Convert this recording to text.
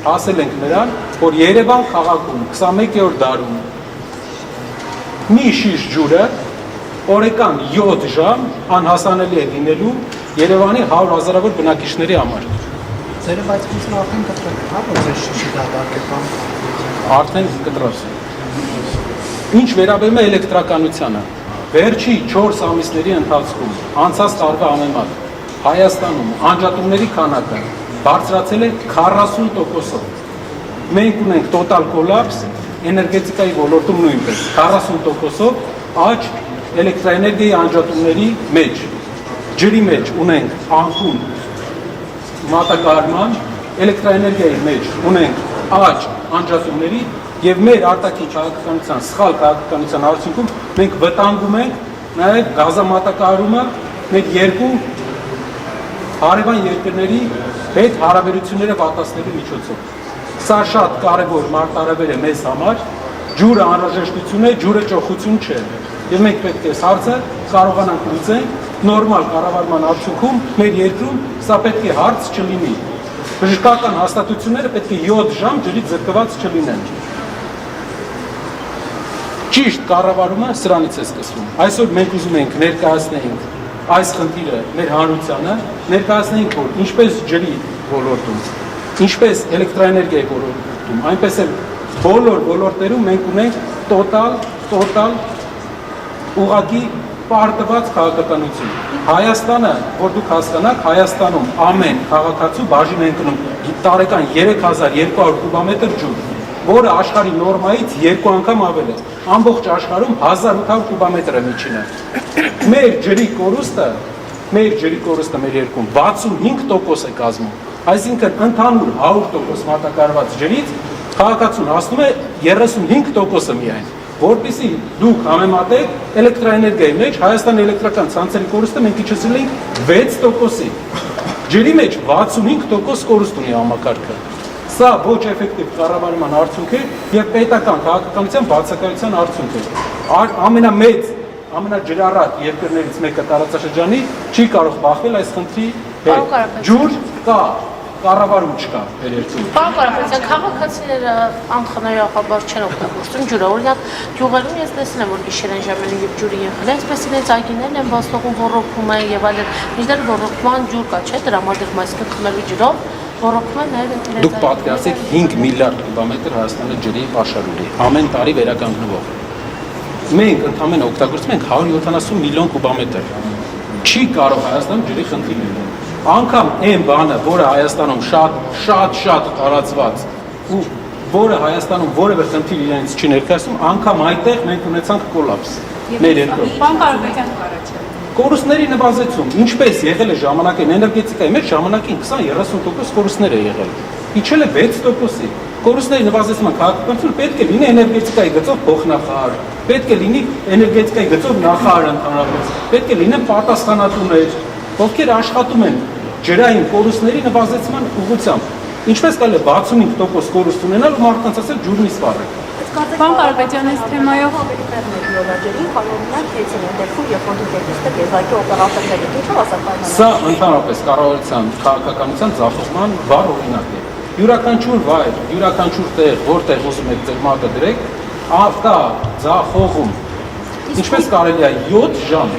հասել ենք նրան, որ Երևան քաղաքում 21-րդ դարում մի շիշ ջուրը օրական 7 ժամ անհասանելի է լինելու Երևանի 100,000-ավոր բնակիչների համար։ Ձերը բայց ինձ արդեն կտրել, հա, որ ձեր շիշի դատարկ է կամ արդեն կտրած։ Ինչ վերաբերում է էլեկտրականությանը, վերջի 4 ամիսների ընթացքում անցած տարվա համեմատ Հայաստանում անջատումների քանակը բարձրացել է 40%-ով։ Մենք ունենք տոտալ կոլապս էներգետիկայի ոլորտում նույնպես 40%-ով աճ էլեկտրաէներգիայի անջատումների մեջ։ Ջրի մեջ ունենք անկում մատակարարման, էլեկտրաէներգիայի մեջ ունենք աճ անջատումների եւ մեր արտաքին քաղաքականության սխալ քաղաքականության արդյունքում մենք վտանգում ենք նաեւ գազամատակարարումը մեր երկու հարևան երկրների հետ հարաբերությունները վատացնելու միջոցով։ Սա շատ կարևոր մարտահրավեր է մեզ համար, ջուրը անհրաժեշտություն է, ջուրը ճոխություն չէ։ Եվ մենք պետք է հարցը կարողանանք լուծել նորմալ կառավարման արդյունքում մեր երկրում սա պետք է հարց չլինի։ Բժշկական հաստատությունները պետք է 7 ժամ ջրից զրկված չլինեն։ Ճիշտ կառավարումը սրանից է սկսվում։ Այսօր մենք ուզում ենք ներկայացնենք այս խնդիրը մեր հանրությանը, ներկայացնենք, որ ինչպես ջրի ոլորտում, ինչպես էլեկտրաէներգիայի ոլորտում, այնպես էլ բոլոր ոլորտներում մենք ունենք տոտալ ուղղակի պարտված քաղաքականություն։ Հայաստանը, որ դուք հասկանաք, Հայաստանում ամեն քաղաքացու բաժին է ընկնում տարեկան 3200 կուբամետր ջուր, որը աշխարհի նորմայից 2 անգամ ավել է։ Ամբողջ աշխարհում 1800 կուբամետր է միջինը։ Մեր ջրի կորուստը մեր երկրում 65% է կազմում։ Այսինքն ընդհանուր 100% մատակարարված ջրից քաղաքացուն հասնում է 35% միայն։ Որպեսզի դուք համեմատեք էլեկտրաէներգիայի մեջ Հայաստանի էլեկտրական ցանցերի կորուստը մենք իջեցրել ենք 6%-ի։ Ջրի մեջ 65% կորուստ ունի համակարգը։ Սա ոչ էֆեկտիվ կառավարման արդյունք է եւ պետական քաղաքականության բացակայության արդյունք է։ Ամենամեծ, ամենաջրառատ երկրներից մեկը տարածաշրջանի չի կարող բախվել այս խնդրի հետ։ Ջուր կա, կառավարում չկա մեր երկրում։ Պարոն Կարապետյան, քաղաքացիները անխնայողաբար չեն օգտագործում ջուրը։ Օրինակ, գյուղերում ես տեսել եմ, որ գիշերային ժամերին երբ ջուրը եղել է, այսպես իրենց այգիներն են բացողում, ոռոգում են եւ այլն։ Մինչդեռ ոռոգման ջուր կա, չէ՞, տրամադրվում այսինքն խմելու ջրով ոռոգում են նաեւ իրենց։ Դուք պատկերացեք 5 միլիարդ կուբամետր Հայաստանը ջրի պաշար ունի, ամեն տարի վերականգնվող։ Մենք ընդհանրապես օգտագործում ենք 170 միլիոն կուբամետր։ Չի կարող Հայաստանում ջրի խնդիր լինել։ Անկամ այն բանը, որը Հայաստանում շատ տարածված ու որը Հայաստանում որևէ խնդիր իրենից չի ներկայացնում, անկամ այդտեղ մենք ունեցանք կոլապս մեր երկրում։ Պարոն Կարապետյան, կորուստների նվազեցում, ինչպես եղել է ժամանակին էներգետիկայի մեջ ժամանակին 20-30% կորուստներ է եղել։ Իջել է 6%-ի։ Կորուստների նվազեցման քաղաքականությունը պետք է լինի էներգետիկայի գծով փոխնախարար, պետք է լինի էներգետիկայի գծով նախարար ընդհանրապես, պետք է լինեն պատասխանատուներ, ովքեր աշխատում են ջրային կորուստների նվազեցման ուղղությամբ։ Ինչպես կարելի է 65% կորուստ ունենալ ու մարդկանց ասել ջուրն իսպառ է։ Պարոն Կարապետյան, այս թեմայով ջրին կանոննակ քեյսն են դեպքում, երբ որ դու դեպիստը եզակի օպերատորների ինչու ասա պայմաններ։ Սա ընդհանրապես կառավարության քաղաքականության ձախողման վառ օրինակ է։ Յուրաքանչյուր վայր, յուրաքանչյուր տեղ, որտեղ ուզում եք ձեր մատը դրեք, կա ձախողում։ Ինչպես կարելի է 7 ժամ